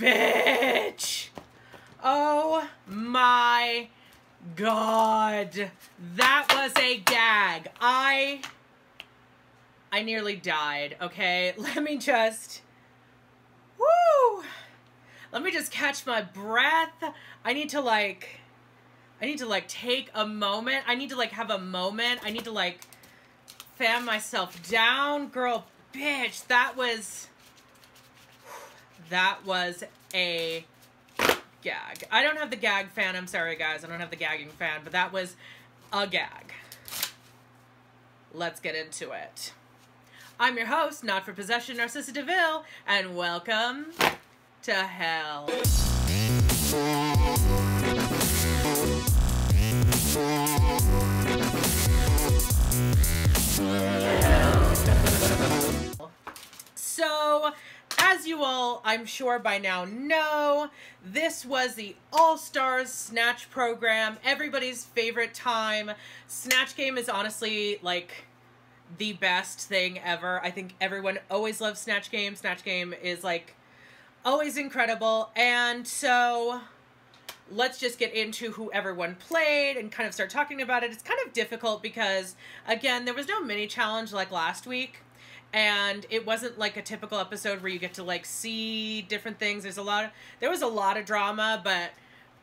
bitch. Oh my God. That was a gag. I nearly died, okay? Let me just catch my breath. I need to take a moment. I need to have a moment. I need to fan myself down. Girl, bitch, that was a gag. I don't have the gag fan. I'm sorry, guys. I don't have the gagging fan, but that was a gag. Let's get into it. I'm your host, not for possession, Narcissa Deville, and welcome to hell. So, as you all, I'm sure by now know, this was the All-Stars Snatch program, everybody's favorite time. Snatch Game is honestly, the best thing ever. I think everyone always loves Snatch Game. Snatch Game is, always incredible. And so, let's just get into who everyone played and kind of start talking about it. It's kind of difficult because, again, there was no mini challenge like last week. And it wasn't a typical episode where you get to see different things. There was a lot of drama, but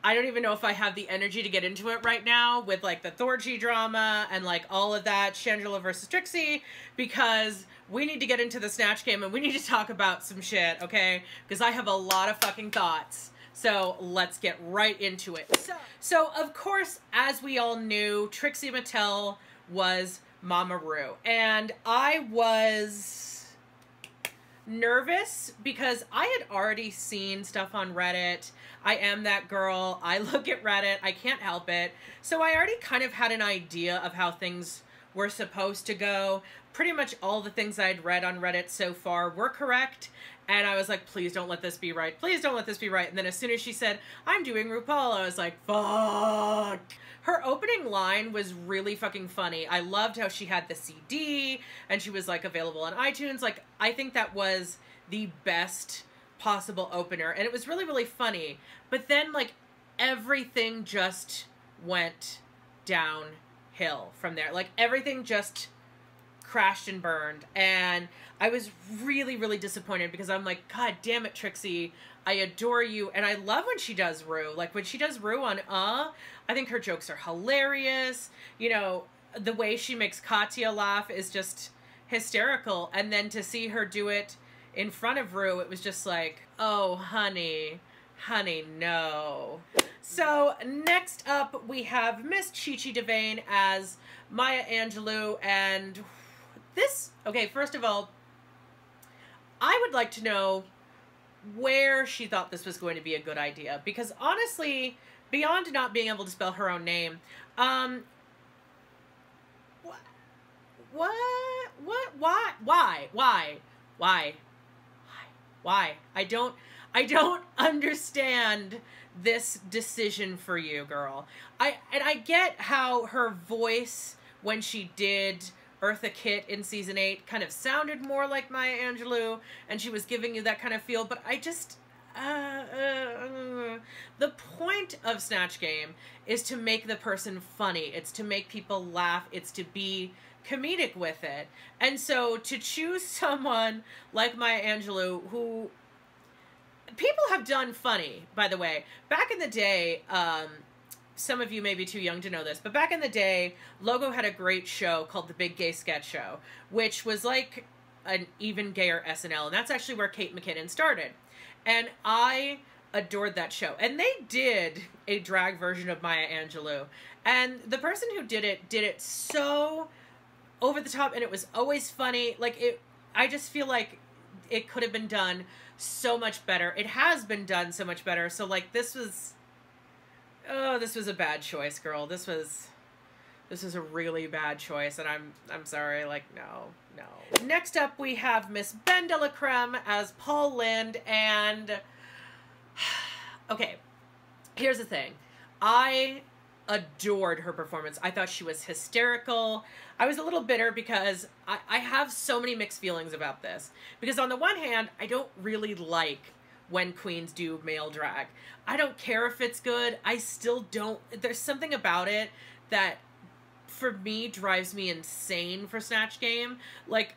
I don't even know if I have the energy to get into it right now with the Thorgy drama and all of that, Shangela versus Trixie, because we need to get into the Snatch Game and we need to talk about some shit, okay? Because I have a lot of fucking thoughts. So let's get right into it. So of course, as we all knew, Trixie Mattel was Mama Ru, and I was nervous because I had already seen stuff on Reddit. I am that girl. I look at Reddit. I can't help it. So I already kind of had an idea of how things were supposed to go. Pretty much all the things I'd read on Reddit so far were correct. And I was like, please don't let this be right. Please don't let this be right. And then as soon as she said, I'm doing RuPaul, I was like, fuck. Her opening line was really fucking funny. I loved how she had the CD and she was available on iTunes. I think that was the best possible opener. And it was really, really funny. But then everything just went downhill from there. Everything just crashed and burned. And I was really, really disappointed because I'm like, God damn it, Trixie. I adore you. And I love when she does Ru. When she does Ru on I think her jokes are hilarious. You know, the way she makes Katya laugh is just hysterical. And then to see her do it in front of Ru, it was just like, oh, honey, no. So next up, we have Miss Chi-Chi DeVayne as Maya Angelou. And this, okay, first of all, I would like to know where she thought this was going to be a good idea. Because honestly, beyond not being able to spell her own name, why? I don't understand this decision for you, girl. I get how her voice when she did Eartha Kitt in season 8 kind of sounded more like Maya Angelou, and she was giving you that kind of feel, but I just, the point of Snatch Game is to make the person funny. It's to make people laugh. It's to be comedic with it. And so to choose someone like Maya Angelou, who people have done funny, by the way. Back in the day, some of you may be too young to know this, but back in the day, Logo had a great show called The Big Gay Sketch Show, which was like an even gayer SNL, and that's actually where Kate McKinnon started. And I adored that show. And they did a drag version of Maya Angelou. And the person who did it so over the top, and it was always funny. I just feel like it could have been done so much better. It has been done so much better. So this was a bad choice, girl. This was a really bad choice, and I'm sorry. No. Next up, we have Miss Ben de la Creme as Paul Lind, and okay, here's the thing. I adored her performance. I thought she was hysterical. I was a little bitter because I have so many mixed feelings about this. Because on the one hand, I don't really like when queens do male drag. I don't care if it's good. I still don't. There's something about it that, for me, drives me insane for Snatch Game. Like,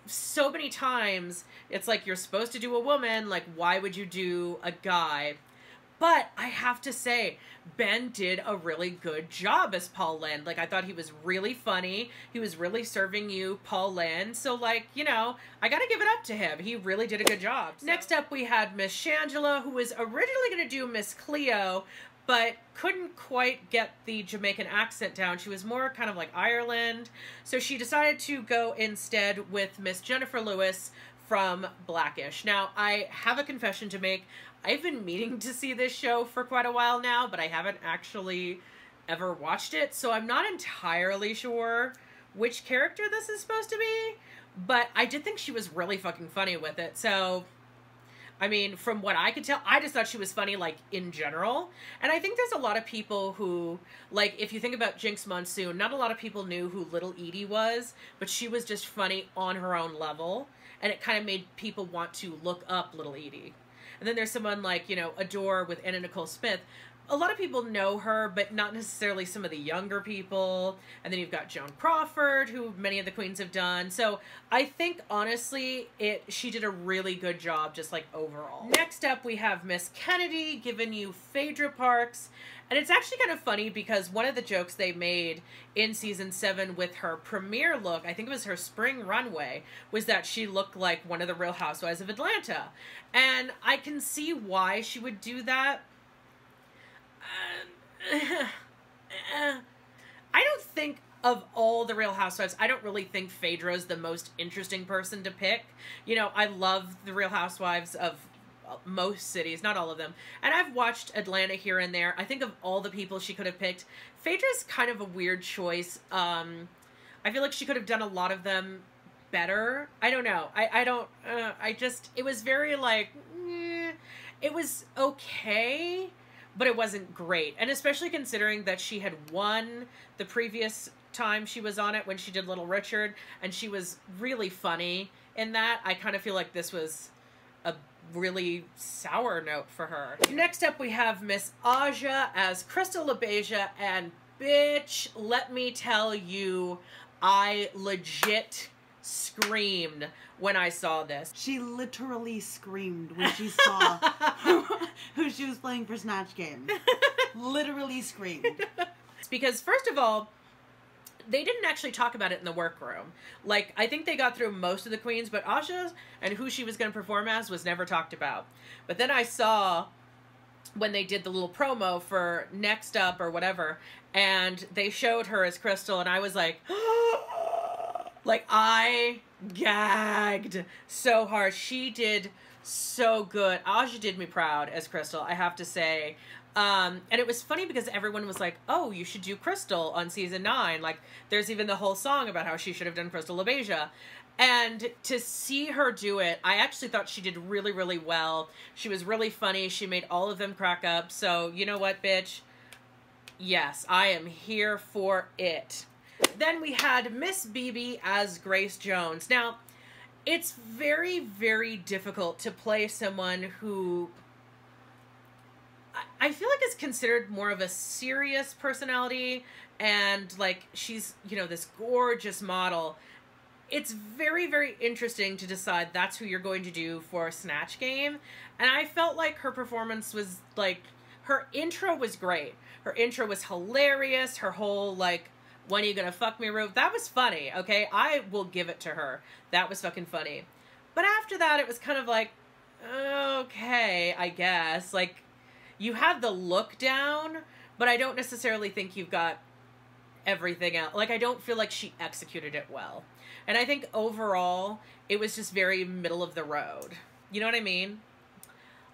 so many times, it's like, you're supposed to do a woman. Like, why would you do a guy? But I have to say, Ben did a really good job as Paul Lynde. Like, I thought he was really funny. He was really serving you Paul Lynde. So, like, you know, I gotta give it up to him. He really did a good job. So. Next up, we had Miss Shangela, who was originally gonna do Miss Cleo, but couldn't quite get the Jamaican accent down. She was more kind of like Ireland. So she decided to go instead with Miss Jennifer Lewis from Blackish. Now, I have a confession to make. I've been meaning to see this show for quite a while now, but I haven't actually ever watched it, so I'm not entirely sure which character this is supposed to be, but I did think she was really fucking funny with it. So, I mean, from what I could tell, I just thought she was funny, like, in general. And I think there's a lot of people who, like, if you think about Jinx Monsoon, not a lot of people knew who Little Edie was, but she was just funny on her own level, and it kind of made people want to look up Little Edie. And then there's someone like, you know, Adore with Anna Nicole Smith. A lot of people know her, but not necessarily some of the younger people. And then you've got Joan Crawford, who many of the queens have done. So I think, honestly, she did a really good job, just like overall. Next up, we have Miss Kennedy giving you Phaedra Parks. And it's actually kind of funny because one of the jokes they made in season 7 with her premiere look, I think it was her spring runway, was that she looked like one of the Real Housewives of Atlanta. And I can see why she would do that. I don't think, of all the Real Housewives, I don't really think Phaedra's the most interesting person to pick. You know, I love the Real Housewives of most cities, not all of them. And I've watched Atlanta here and there. I think of all the people she could have picked, Phaedra's kind of a weird choice. I feel like she could have done a lot of them better. I don't know. It was very like, it was okay, but it wasn't great. And especially considering that she had won the previous time she was on it when she did Little Richard, and she was really funny in that. I kind of feel like this was a really sour note for her. Next up, we have Miss Aja as Crystal LaBeija, and bitch, let me tell you, I legit screamed when I saw this. She literally screamed when she saw who she was playing for Snatch Game. Literally screamed. Because, first of all, they didn't actually talk about it in the workroom. Like, I think they got through most of the queens, but Aja and who she was going to perform as was never talked about. But then I saw when they did the little promo for Next Up or whatever, and they showed her as Crystal, and I was like, like, I gagged so hard. She did so good. Aja did me proud as Crystal, I have to say. And it was funny because everyone was like, oh, you should do Crystal on season 9. Like, there's even the whole song about how she should have done Crystal LaBeija. And to see her do it, I actually thought she did really, really well. She was really funny. She made all of them crack up. So, you know what, bitch? Yes, I am here for it. Then we had Miss BeBe as Grace Jones. Now, it's very, very difficult to play someone who I feel like is considered more of a serious personality, and like she's, you know, this gorgeous model. It's very, very interesting to decide that's who you're going to do for Snatch Game. And I felt like her performance was like, her intro was great. Her intro was hilarious. Her whole like, when are you gonna fuck me, Ru? That was funny, okay? I will give it to her. That was fucking funny. But after that, it was kind of like, okay, I guess. Like, you have the look down, but I don't necessarily think you've got everything else. Like, I don't feel like she executed it well. And I think overall, it was just very middle of the road. You know what I mean?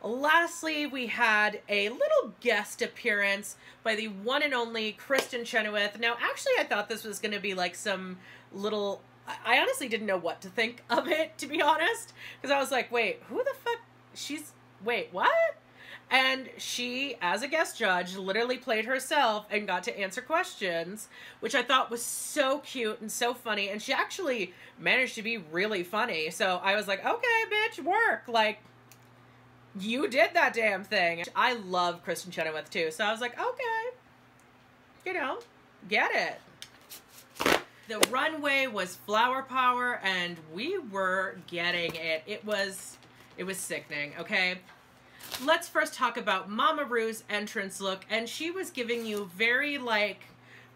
Lastly, we had a little guest appearance by the one and only Kristen Chenoweth. Now, actually, I thought this was going to be like some little... I honestly didn't know what to think of it, to be honest. Because I was like, wait, who the fuck? Wait, what? And she, as a guest judge, literally played herself and got to answer questions, which I thought was so cute and so funny. And she actually managed to be really funny. So I was like, okay, bitch, work. Like, You did that damn thing. I love Kristen Chenoweth too, so I was like, okay, you know, get it. The runway was flower power, and we were getting it. It was sickening, okay? Let's first talk about Mama Ru's entrance look, and she was giving you very, like,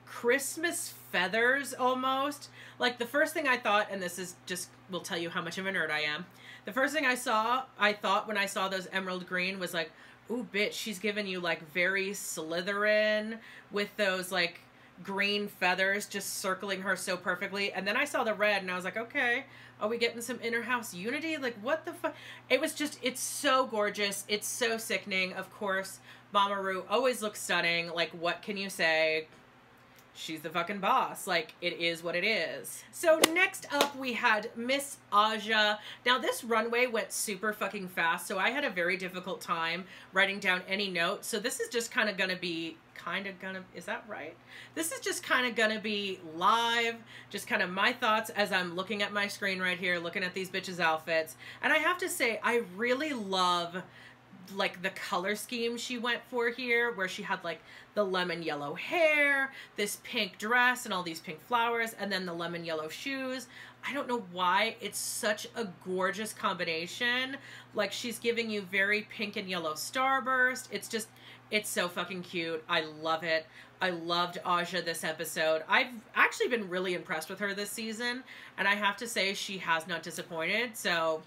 Christmas feathers, almost. Like, the first thing I thought, and this is just, will tell you how much of a nerd I am, the first thing I thought when I saw those emerald green was like, ooh, bitch, she's giving you, like, very Slytherin with those, like, green feathers just circling her so perfectly. And then I saw the red, and I was like, okay, are we getting some inner house unity? Like, what the fuck? It was just, it's so gorgeous. It's so sickening. Of course, Mama Ru always looks stunning. Like, what can you say? She's the fucking boss. Like, it is what it is. So next up, we had Miss Aja. Now, this runway went super fucking fast, so I had a very difficult time writing down any notes. So this is just kind of gonna be, is that right? This is just kind of gonna be live, just kind of my thoughts as I'm looking at my screen right here, looking at these bitches' outfits. And I have to say, I really love, like, the color scheme she went for here, where she had, like, the lemon yellow hair, this pink dress, and all these pink flowers, and then the lemon yellow shoes. I don't know why. It's such a gorgeous combination. Like, she's giving you very pink and yellow starburst. It's just, it's so fucking cute. I love it. I loved Aja this episode. I've actually been really impressed with her this season, and I have to say she has not disappointed, so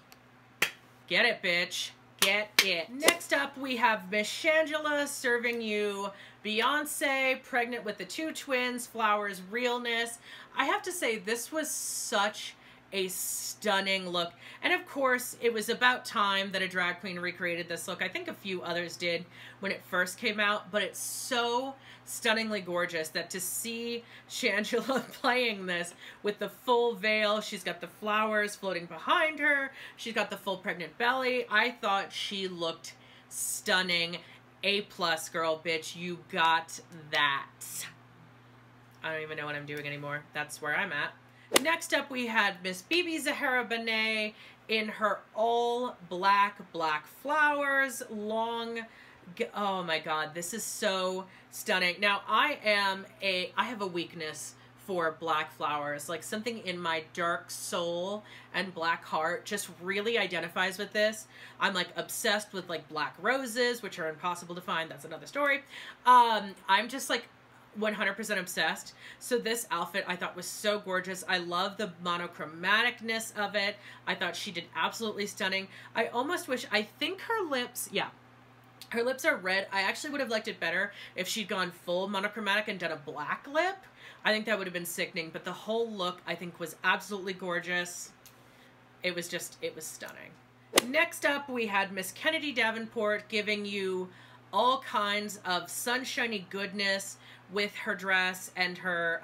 get it, bitch. Get it. Next up, we have Miss Shangela serving you Beyonce, pregnant with the two twins, flowers, realness. I have to say, this was such a stunning look. And of course, it was about time that a drag queen recreated this look. I think a few others did when it first came out, but it's so stunningly gorgeous that to see Shangela playing this with the full veil, she's got the flowers floating behind her, she's got the full pregnant belly. I thought she looked stunning. A+, girl, bitch, you got that. I don't even know what I'm doing anymore. That's where I'm at. Next up, we had Miss BeBe Zahara Benet in her all black flowers, long. Oh my God, this is so stunning. Now, I have a weakness for black flowers. Like, something in my dark soul and black heart just really identifies with this. I'm, like, obsessed with, like, black roses, which are impossible to find. That's another story. I'm just, like, 100% obsessed. So this outfit I thought was so gorgeous. I love the monochromaticness of it. I thought she did absolutely stunning. I almost wish, I think her lips, yeah, her lips are red. I actually would have liked it better if she'd gone full monochromatic and done a black lip. I think that would have been sickening, but the whole look I think was absolutely gorgeous. It was stunning. Next up, we had Miss Hennedy Davenport giving you all kinds of sunshiny goodness with her dress and her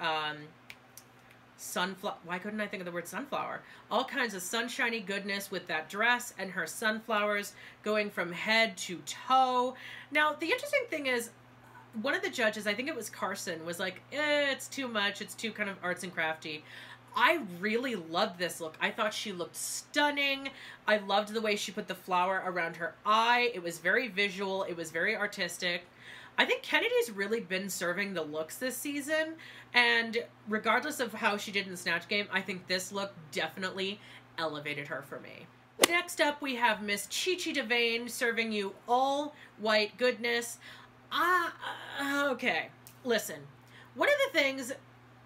sunflower. Why couldn't I think of the word sunflower? All kinds of sunshiny goodness with that dress and her sunflowers going from head to toe. Now, the interesting thing is, one of the judges, I think it was Carson, was like, it's too much. It's too kind of arts and crafty. I really loved this look. I thought she looked stunning. I loved the way she put the flower around her eye. It was very visual. It was very artistic. I think Kennedy's really been serving the looks this season, and regardless of how she did in the Snatch Game, I think this look definitely elevated her for me. Next up, we have Miss Chi Deville serving you all white goodness. Okay, listen. One of the things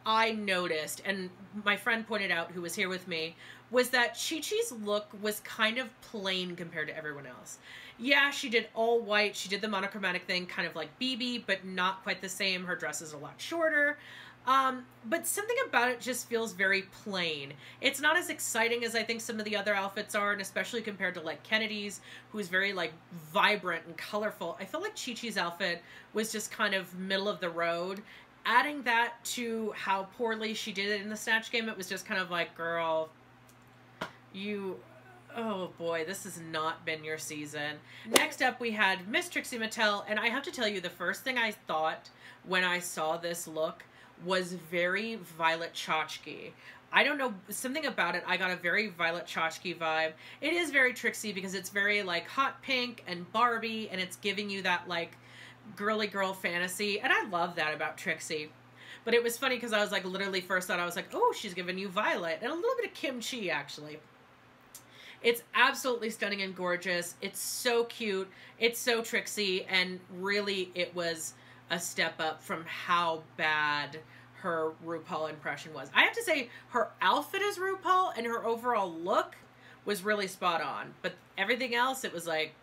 I noticed, and my friend pointed out who was here with me, was that Chi-Chi's look was kind of plain compared to everyone else. Yeah, she did all white. She did the monochromatic thing, kind of like BeBe, but not quite the same. Her dress is a lot shorter. But something about it just feels very plain. It's not as exciting as I think some of the other outfits are, and especially compared to, like, Kennedy's, who's very, like, vibrant and colorful. I feel like Chi-Chi's outfit was just kind of middle of the road. Adding that to how poorly she did it in the Snatch Game, it was just kind of like, girl, oh boy, this has not been your season. Next up, we had Miss Trixie Mattel, and I have to tell you, the first thing I thought when I saw this look was very Violet Chachki. I don't know, something about it, I got a very Violet Chachki vibe. It is very Trixie because it's very, like, hot pink and Barbie, and it's giving you that, like, girly girl fantasy, and I love that about Trixie. But it was funny because I was, like, literally first thought, I was like, oh, she's giving you Violet, and a little bit of kimchi, actually. It's absolutely stunning and gorgeous. It's so cute. It's so Trixie, and really it was a step up from how bad her RuPaul impression was. I have to say, her outfit as RuPaul and her overall look was really spot on. But everything else, it was like,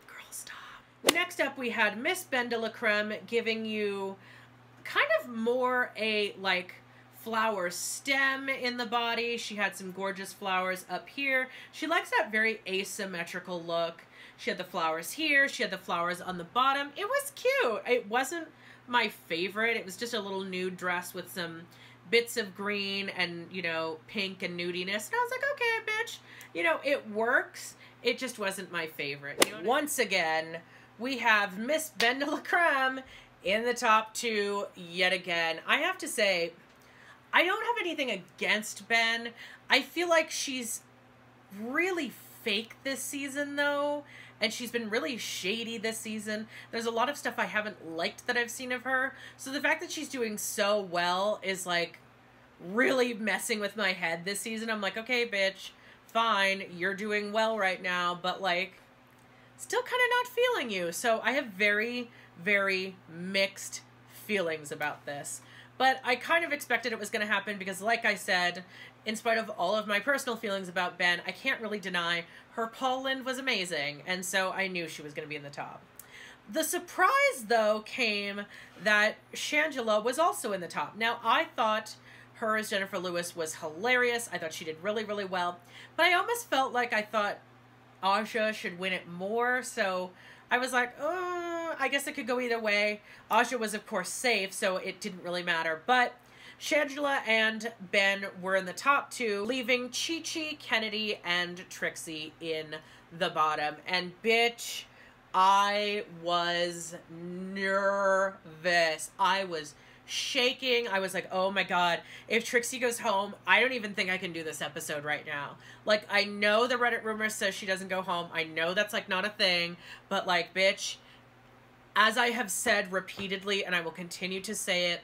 girl, stop. Next up, we had Miss Ben de la Creme giving you kind of more a, like, flower stem in the body. She had some gorgeous flowers up here. She likes that very asymmetrical look. She had the flowers here. She had the flowers on the bottom. It was cute. It wasn't my favorite. It was just a little nude dress with some bits of green and, you know, pink and nudiness. And I was like, okay, bitch. You know, it works. It just wasn't my favorite. You know Once again, we have Miss Ben de la Creme in the top 2 yet again. I have to say, I don't have anything against Ben. I feel like she's really fake this season, though. And she's been really shady this season. There's a lot of stuff I haven't liked that I've seen of her. So the fact that she's doing so well is, like, really messing with my head this season. I'm like, okay, bitch, fine, you're doing well right now, but, like, still kind of not feeling you. So I have very, very mixed feelings about this. But I kind of expected it was going to happen because, like I said, in spite of all of my personal feelings about Ben, I can't really deny her Poland was amazing, and so I knew she was going to be in the top. The surprise, though, came that Shangela was also in the top. Now, I thought her as Jennifer Lewis was hilarious. I thought she did really, really well. But I almost felt like I thought Aja should win it more, so I was like, oh, I guess it could go either way. Aja was, of course, safe, so it didn't really matter. But Shangela and Ben were in the top 2, leaving Chi-Chi, Hennedy, and Trixie in the bottom. And bitch, I was nervous. I was shaking. I was like, oh my God, if Trixie goes home, I don't even think I can do this episode right now. Like, I know the Reddit rumor says she doesn't go home. I know that's, like, not a thing, but, like, bitch, as I have said repeatedly, and I will continue to say it,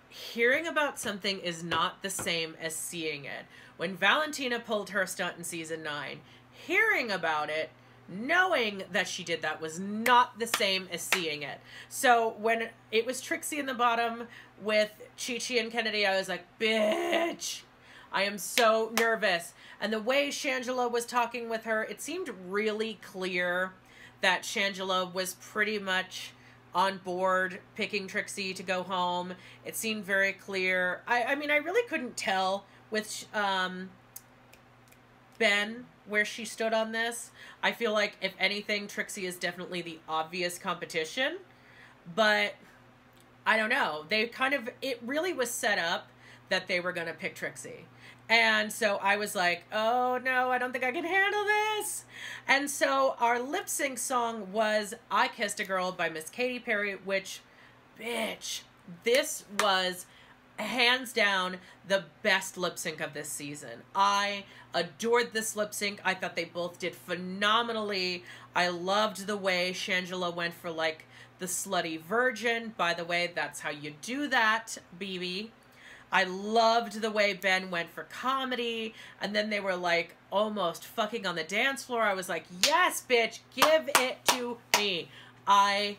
hearing about something is not the same as seeing it. When Valentina pulled her stunt in season 9, hearing about it, knowing that she did that was not the same as seeing it. So when it was Trixie in the bottom with Chi-Chi and Hennedy, I was like, bitch, I am so nervous. And the way Shangela was talking with her, it seemed really clear that Shangela was pretty much on board picking Trixie to go home. It seemed very clear. I mean, I really couldn't tell with Ben where she stood on this. I feel like, if anything, Trixie is definitely the obvious competition. But I don't know. They kind of, it really was set up that they were going to pick Trixie. And so I was like, oh no, I don't think I can handle this. And so our lip sync song was I Kissed a Girl by Miss Katy Perry, which, bitch, this was hands down the best lip sync of this season. I adored this lip sync. I thought they both did phenomenally. I loved the way Shangela went for, like, the slutty virgin. By the way, that's how you do that, BeBe. I loved the way Ben went for comedy, and then they were, like, almost fucking on the dance floor. I was like, yes, bitch, give it to me. I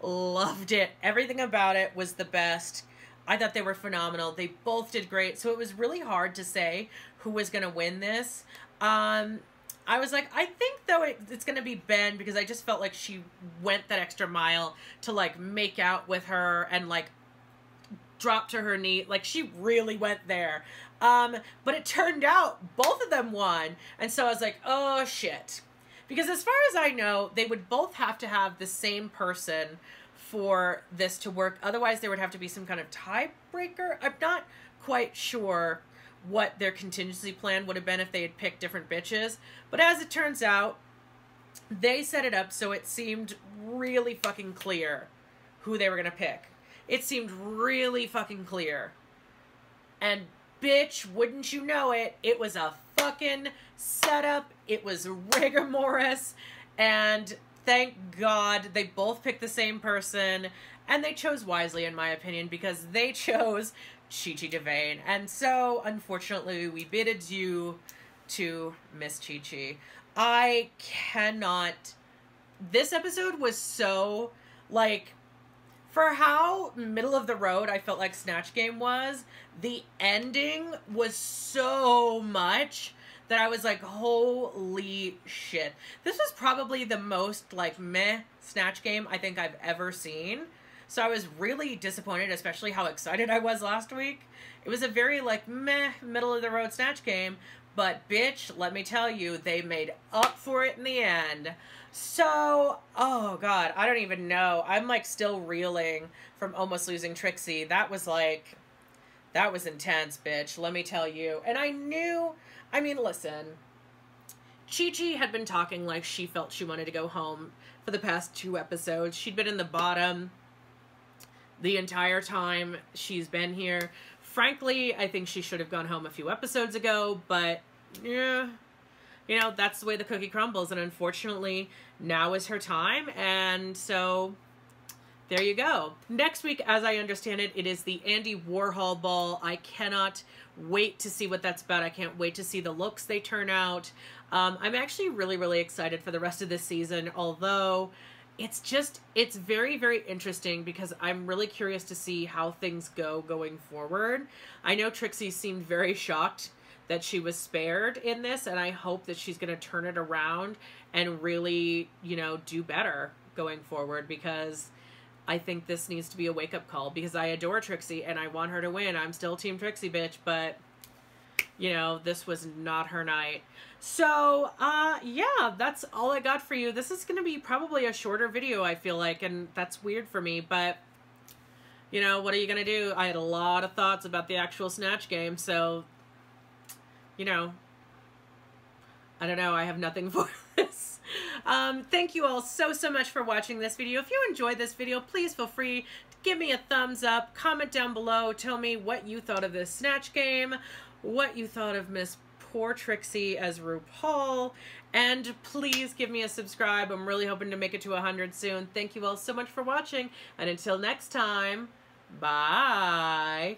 loved it. Everything about it was the best. I thought they were phenomenal. They both did great, so it was really hard to say who was going to win this. I was like, I think, though, it's going to be Ben, because I just felt like she went that extra mile to, like, make out with her and, like, drop to her knee. Like, she really went there. But it turned out both of them won. And so I was like, oh, shit. Because as far as I know, they would both have to have the same person for this to work. Otherwise, there would have to be some kind of tiebreaker. I'm not quite sure what their contingency plan would have been if they had picked different bitches. But as it turns out, they set it up so it seemed really fucking clear who they were going to pick. It seemed really fucking clear. And bitch, wouldn't you know it, it was a fucking setup. It was rigor and thank God they both picked the same person, and they chose wisely, in my opinion, because they chose Chi-Chi DeVayne. And so, unfortunately, we bid adieu to Miss Chi-Chi. I cannot... This episode was so, like... For how middle of the road I felt like Snatch Game was, the ending was so much that I was like, holy shit. This was probably the most, like, meh Snatch Game I think I've ever seen. So I was really disappointed, especially how excited I was last week. It was a very, like, meh, middle of the road Snatch Game. But, bitch, let me tell you, they made up for it in the end. So, oh God, I don't even know. I'm like still reeling from almost losing Trixie. That was intense, bitch. Let me tell you. And I mean, listen, Chi-Chi had been talking like she felt she wanted to go home for the past 2 episodes. She'd been in the bottom the entire time she's been here. Frankly, I think she should have gone home a few episodes ago, but yeah. You know, that's the way the cookie crumbles, and unfortunately, now is her time, and so, there you go. Next week, as I understand it, it is the Andy Warhol Ball. I cannot wait to see what that's about. I can't wait to see the looks they turn out. I'm actually really, really excited for the rest of this season, although it's very, very interesting because I'm really curious to see how things go going forward. I know Trixie seemed very shocked that she was spared in this, and I hope that she's going to turn it around and really, you know, do better going forward, because I think this needs to be a wake-up call, because I adore Trixie and I want her to win. I'm still Team Trixie, bitch, but, you know, this was not her night. So, yeah, that's all I got for you. This is going to be probably a shorter video, I feel like, and that's weird for me, but, you know, what are you going to do? I had a lot of thoughts about the actual Snatch Game, so... You know, I don't know. I have nothing for this. Thank you all so much for watching this video. If you enjoyed this video, please feel free to give me a thumbs up. Comment down below. Tell me what you thought of this Snatch Game. What you thought of Miss Poor Trixie as RuPaul. And please give me a subscribe. I'm really hoping to make it to 100 soon. Thank you all so much for watching. And until next time, bye.